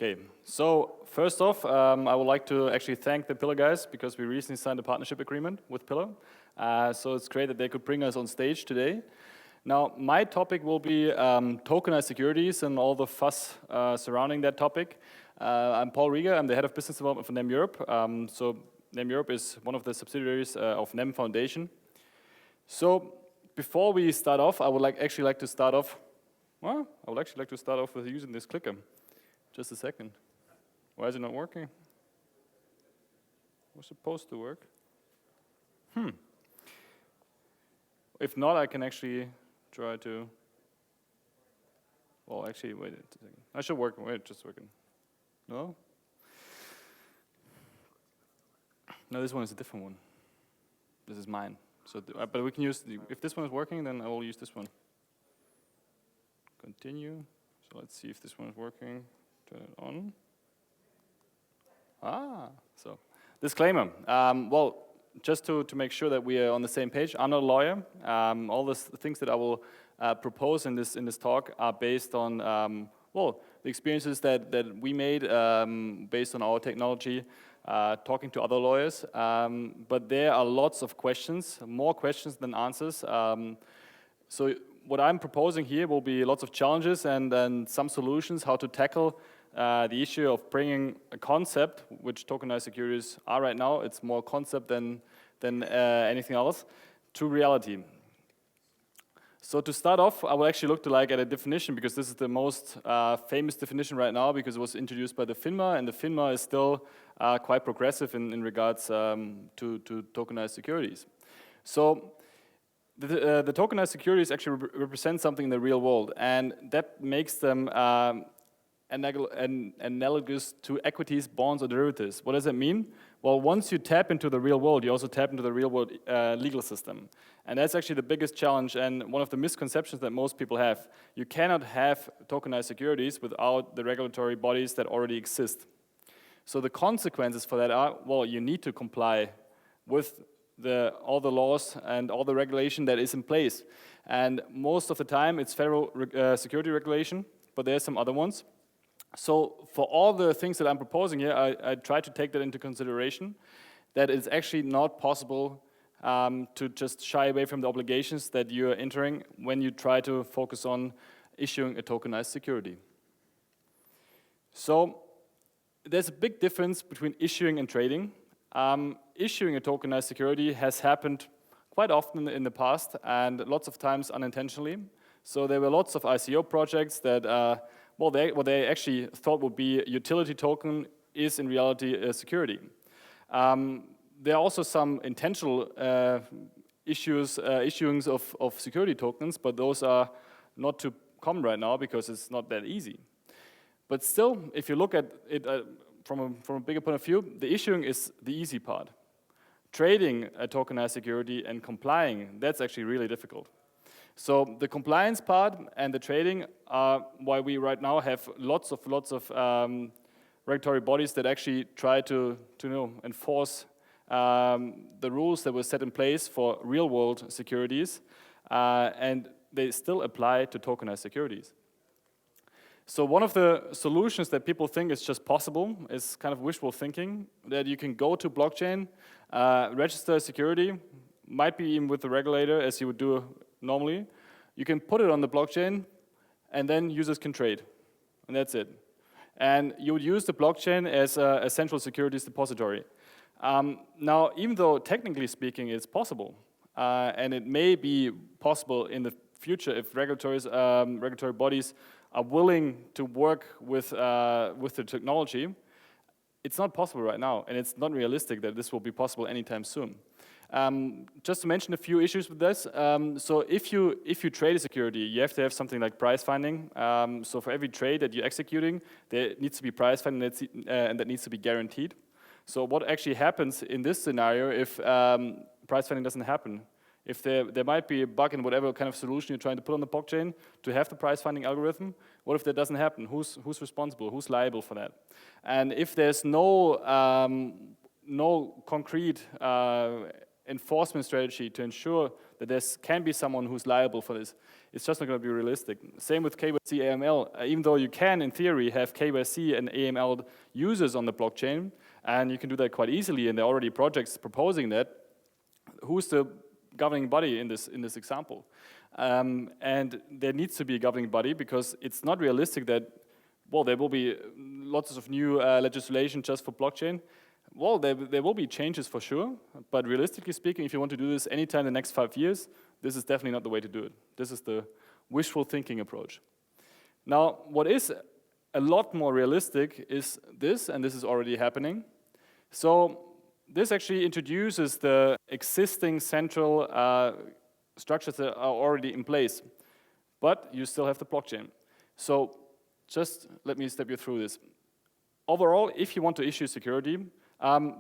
Okay, so first off, I would like to actually thank the Pillar guys because we recently signed a partnership agreement with Pillar. So it's great that they could bring us on stage today. Now, my topic will be tokenized securities and all the fuss surrounding that topic. I'm Paul Rieger, I'm the head of business development for NEM Europe. So NEM Europe is one of the subsidiaries of NEM Foundation. So before we start off, I would actually like to start off with using this clicker. Just a second. Why is it not working? It was supposed to work. If not, I can actually try to. Well, actually, wait a second. I should work. Wait, just working. No? No, this one is a different one. This is mine. So, but we can use. If this one is working, then I will use this one. Continue. So let's see if this one is working. Turn it on. So disclaimer. Well, just to make sure that we are on the same page, I'm not a lawyer. All the things that I will propose in this talk are based on well, the experiences that we made based on our technology, talking to other lawyers. But there are lots of questions, more questions than answers. So what I'm proposing here will be lots of challenges and some solutions how to tackle the issue of bringing a concept, which tokenized securities are right now, it's more concept than anything else, to reality. So to start off, I will actually look at a definition because this is the most famous definition right now because it was introduced by the FINMA, and the FINMA is still quite progressive in regards to tokenized securities. So the tokenized securities actually represent something in the real world, and that makes them analogous to equities, bonds, or derivatives. What does that mean? Well, once you tap into the real world, you also tap into the real world legal system. And that's actually the biggest challenge and one of the misconceptions that most people have. You cannot have tokenized securities without the regulatory bodies that already exist. So the consequences for that are, well, you need to comply with all the laws and all the regulation that is in place. And most of the time, it's federal security regulation, but there's some other ones. So for all the things that I'm proposing here, I try to take that into consideration, that it's actually not possible to just shy away from the obligations that you're entering when you try to focus on issuing a tokenized security. So there's a big difference between issuing and trading. Issuing a tokenized security has happened quite often in the past and lots of times unintentionally. So there were lots of ICO projects that well, what they actually thought would be a utility token is in reality a security. There are also some intentional issuings of security tokens, but those are not too common right now because it's not that easy. But still, if you look at it from a bigger point of view, the issuing is the easy part. Trading a tokenized security and complying, that's actually really difficult. So the compliance part and the trading are why we right now have lots of regulatory bodies that actually try to enforce the rules that were set in place for real world securities, and they still apply to tokenized securities. So one of the solutions that people think is just possible is kind of wishful thinking, that you can go to blockchain, register a security, might be even with the regulator as you would do normally. You can put it on the blockchain and then users can trade, and that's it. And you would use the blockchain as a central securities depository. Now, even though technically speaking it's possible, and it may be possible in the future if regulatory bodies are willing to work with the technology, it's not possible right now, and it's not realistic that this will be possible anytime soon. Just to mention a few issues with this. So if you trade a security, you have to have something like price finding. So for every trade that you're executing, there needs to be price finding and that needs to be guaranteed. So what actually happens in this scenario if price finding doesn't happen? If there might be a bug in whatever kind of solution you're trying to put on the blockchain to have the price finding algorithm, what if that doesn't happen? Who's responsible? Who's liable for that? And if there's no concrete enforcement strategy to ensure that there can be someone who's liable for this, It's just not going to be realistic. Same with KYC AML. Even though you can, in theory, have KYC and AML users on the blockchain, and you can do that quite easily, and there are already projects proposing that, who's the governing body in this example? And there needs to be a governing body, because it's not realistic that, well, there will be lots of new legislation just for blockchain. Well, there will be changes for sure, but realistically speaking, if you want to do this anytime in the next 5 years, this is definitely not the way to do it. This is the wishful thinking approach. Now, what is a lot more realistic is this, and this is already happening. So this actually introduces the existing central structures that are already in place, but you still have the blockchain. So just let me step you through this. Overall, if you want to issue security,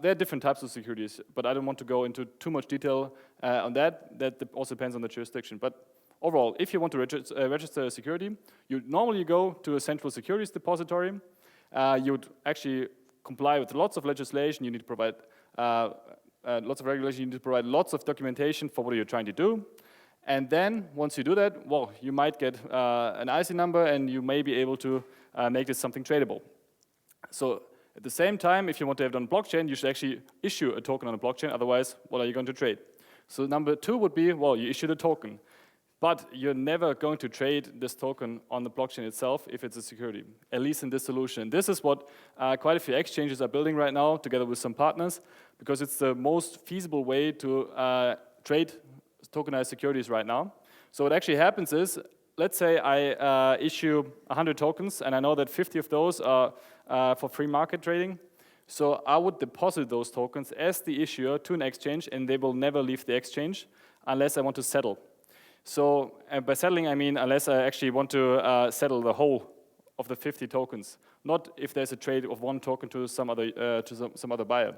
there are different types of securities, but I don't want to go into too much detail on that. That also depends on the jurisdiction. But overall, if you want to register a security, you normally go to a central securities depository. You would actually comply with lots of legislation. You need to provide lots of regulation. You need to provide lots of documentation for what you're trying to do. And then, once you do that, well, you might get an IC number, and you may be able to make this something tradable. So at the same time, if you want to have it on blockchain, you should actually issue a token on a blockchain. Otherwise, what are you going to trade? So number 2 would be, well, you issued a token, but you're never going to trade this token on the blockchain itself if it's a security, at least in this solution. This is what quite a few exchanges are building right now, together with some partners, because it's the most feasible way to trade tokenized securities right now. So what actually happens is, let's say I issue 100 tokens, and I know that 50 of those are for free market trading. So I would deposit those tokens as the issuer to an exchange, and they will never leave the exchange unless I want to settle. So by settling, I mean unless I actually want to settle the whole of the 50 tokens, not if there's a trade of one token to some other buyer.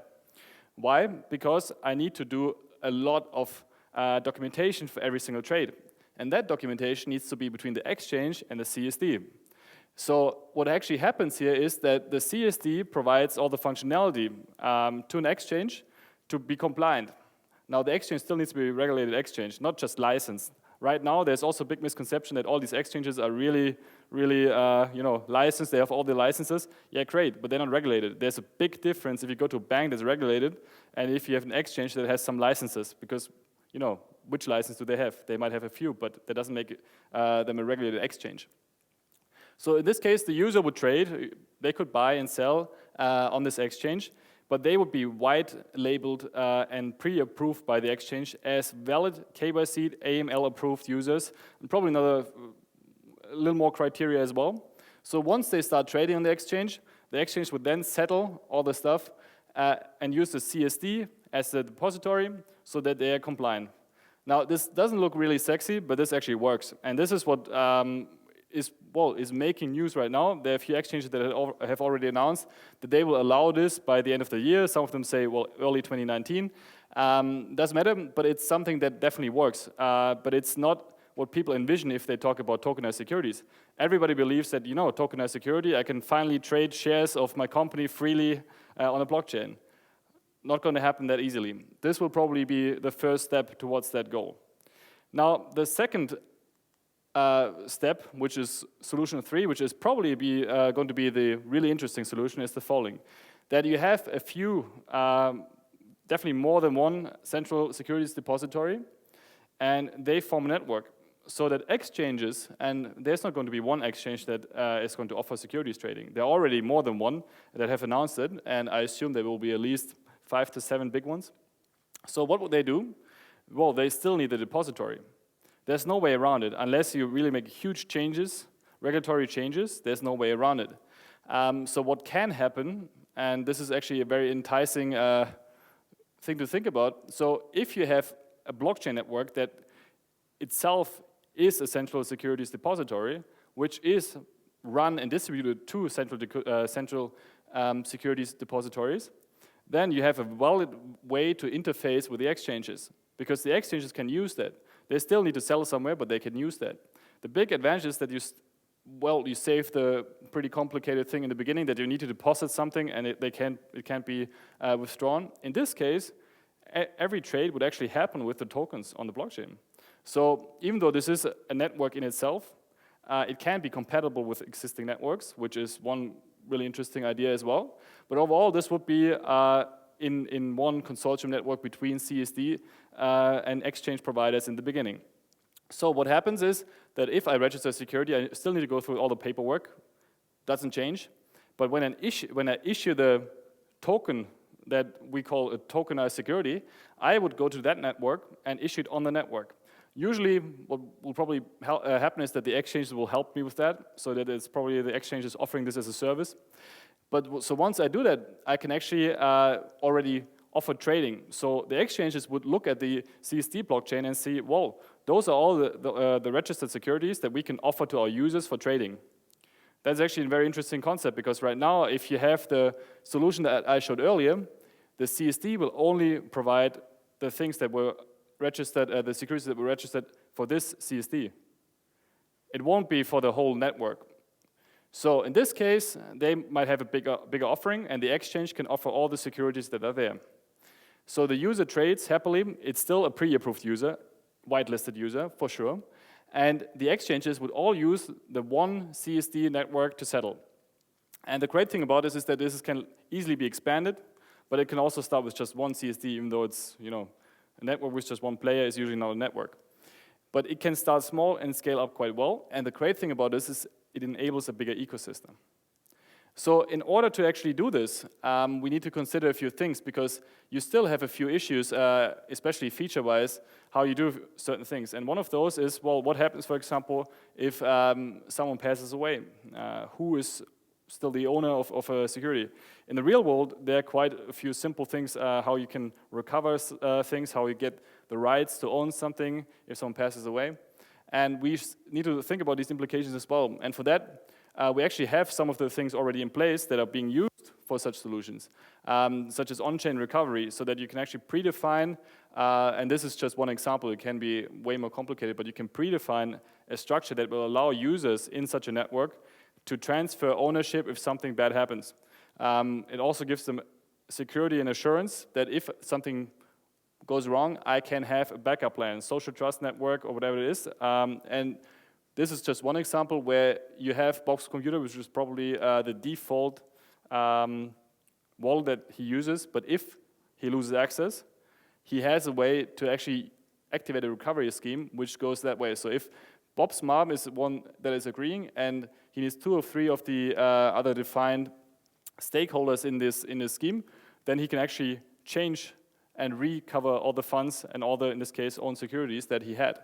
Why? Because I need to do a lot of documentation for every single trade. And that documentation needs to be between the exchange and the CSD. So what actually happens here is that the CSD provides all the functionality to an exchange to be compliant. Now, the exchange still needs to be a regulated exchange, not just licensed. Right now, there's also a big misconception that all these exchanges are really licensed. They have all the licenses. Yeah, great, but they're not regulated. There's a big difference if you go to a bank that's regulated and if you have an exchange that has some licenses, because which license do they have? They might have a few, but that doesn't make them a regulated exchange. So in this case, the user would trade. They could buy and sell on this exchange, but they would be white labeled and pre-approved by the exchange as valid KYC AML approved users, and probably a little more criteria as well. So once they start trading on the exchange would then settle all the stuff and use the CSD as the depository so that they are compliant. Now, this doesn't look really sexy, but this actually works. And this is what is making news right now. There are a few exchanges that have already announced that they will allow this by the end of the year. Some of them say, well, early 2019. Doesn't matter, but it's something that definitely works. But it's not what people envision if they talk about tokenized securities. Everybody believes that, tokenized security, I can finally trade shares of my company freely on a blockchain. Not going to happen that easily. This will probably be the first step towards that goal. Now, the second step, which is solution 3, which is probably going to be the really interesting solution, is the following. That you have a few, definitely more than one central securities depository, and they form a network. So that exchanges, and there's not going to be one exchange that is going to offer securities trading. There are already more than one that have announced it, and I assume there will be at least 5 to 7 big ones. So what would they do? Well, they still need a depository. There's no way around it. Unless you really make huge changes, regulatory changes, there's no way around it. So what can happen, and this is actually a very enticing thing to think about. So if you have a blockchain network that itself is a central securities depository, which is run and distributed to central securities depositories, then you have a valid way to interface with the exchanges, because the exchanges can use that. They still need to sell somewhere, but they can use that. The big advantage is that you save the pretty complicated thing in the beginning, that you need to deposit something and it can't be withdrawn. In this case, every trade would actually happen with the tokens on the blockchain. So even though this is a network in itself, it can be compatible with existing networks, which is one really interesting idea as well. But overall, this would be in one consortium network between CSD and exchange providers in the beginning. So what happens is that if I register security, I still need to go through all the paperwork. Doesn't change. But when I issue the token that we call a tokenized security, I would go to that network and issue it on the network. Usually, what will probably happen is that the exchanges will help me with that, so that it's probably the exchange is offering this as a service. But so once I do that, I can actually already offer trading. So the exchanges would look at the CSD blockchain and see, whoa, those are all the registered securities that we can offer to our users for trading. That's actually a very interesting concept, because right now, if you have the solution that I showed earlier, the CSD will only provide the things that were registered, the securities that were registered for this CSD. It won't be for the whole network. So in this case, they might have a bigger offering, and the exchange can offer all the securities that are there. So the user trades happily. It's still a pre-approved user, whitelisted user for sure. And the exchanges would all use the one CSD network to settle. And the great thing about this is that this can easily be expanded, but it can also start with just one CSD, even though it's, a network with just one player is usually not a network. But it can start small and scale up quite well. And the great thing about this is it enables a bigger ecosystem. So in order to actually do this, we need to consider a few things, because you still have a few issues, especially feature-wise, how you do certain things. And one of those is, well, what happens, for example, if someone passes away? Who is still the owner of a security? In the real world, there are quite a few simple things, how you can recover things, how you get the rights to own something if someone passes away. And we need to think about these implications as well. And for that, we actually have some of the things already in place that are being used for such solutions, such as on-chain recovery, so that you can actually predefine, and this is just one example, it can be way more complicated, but you can predefine a structure that will allow users in such a network to transfer ownership if something bad happens. It also gives them security and assurance that if something goes wrong, I can have a backup plan, social trust network or whatever it is, and this is just one example where you have Bob's computer, which is probably the default wallet that he uses, but if he loses access, he has a way to actually activate a recovery scheme which goes that way. So if Bob's mom is the one that is agreeing and he needs 2 or 3 of the other defined stakeholders in this scheme, then he can actually change and recover all the funds and all the, in this case, own securities that he had.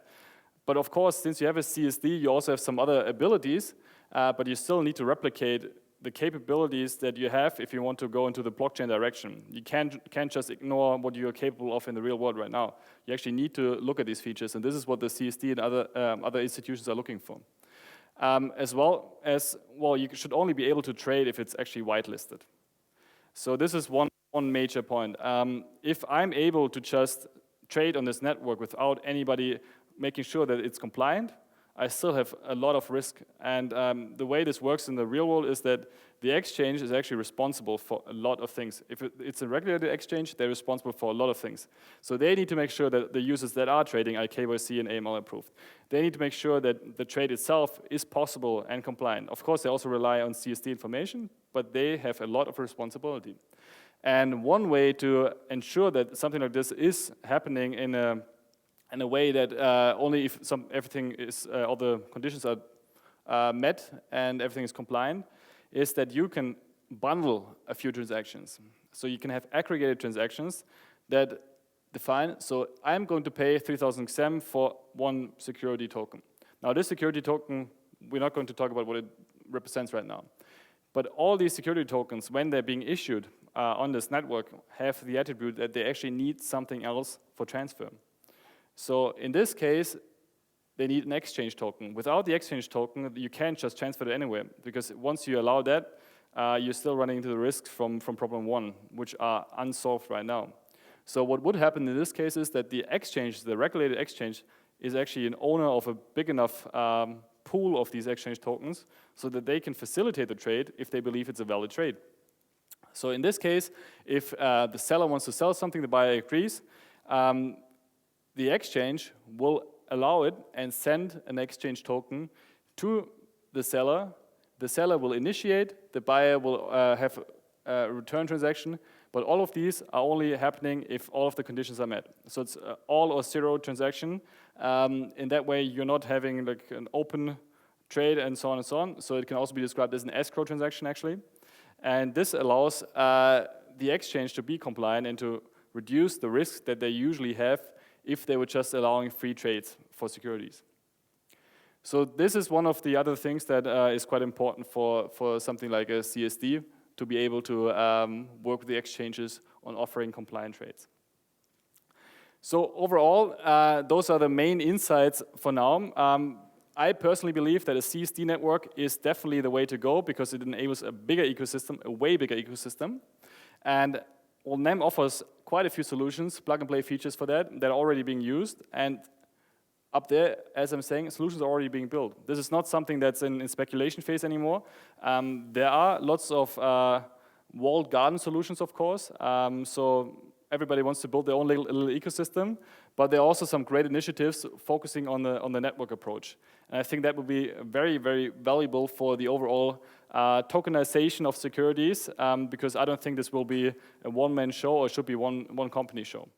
But of course, since you have a CSD, you also have some other abilities, but you still need to replicate the capabilities that you have if you want to go into the blockchain direction. You can't just ignore what you're capable of in the real world right now. You actually need to look at these features, and this is what the CSD and other institutions are looking for. As well, you should only be able to trade if it's actually whitelisted. So this is one major point. If I'm able to just trade on this network without anybody making sure that it's compliant, I still have a lot of risk. And the way this works in the real world is that the exchange is actually responsible for a lot of things. If it's a regulated exchange, they're responsible for a lot of things. So they need to make sure that the users that are trading are KYC and AML approved. They need to make sure that the trade itself is possible and compliant. Of course, they also rely on CSD information, but they have a lot of responsibility. And one way to ensure that something like this is happening in a way that only if everything is, all the conditions are met and everything is compliant, is that you can bundle a few transactions. So you can have aggregated transactions that define, so I'm going to pay 3,000 XEM for one security token. Now this security token, we're not going to talk about what it represents right now. But all these security tokens, when they're being issued on this network, have the attribute that they actually need something else for transfer. So in this case, they need an exchange token. Without the exchange token, you can't just transfer it anywhere, because once you allow that, you're still running into the risks from problem 1, which are unsolved right now. So what would happen in this case is that the exchange, the regulated exchange, is actually an owner of a big enough pool of these exchange tokens so that they can facilitate the trade if they believe it's a valid trade. So in this case, if the seller wants to sell something, the buyer agrees, the exchange will allow it and send an exchange token to the seller. The seller will initiate, the buyer will have a return transaction, but all of these are only happening if all of the conditions are met. So it's all or zero transaction. In that way, you're not having like an open trade and so on and so on. So it can also be described as an escrow transaction, actually. And this allows the exchange to be compliant and to reduce the risk that they usually have if they were just allowing free trades for securities. So this is one of the other things that is quite important for something like a CSD, to be able to work with the exchanges on offering compliant trades. So overall, those are the main insights for now. I personally believe that a CSD network is definitely the way to go because it enables a bigger ecosystem, a way bigger ecosystem. And well, NEM offers quite a few solutions, plug-and-play features for that are already being used. And up there, as I'm saying, solutions are already being built. This is not something that's in speculation phase anymore. There are lots of walled garden solutions, of course. So everybody wants to build their own little ecosystem, but there are also some great initiatives focusing on the network approach. And I think that would be very, very valuable for the overall tokenization of securities, because I don't think this will be a one-man show or should be one company show.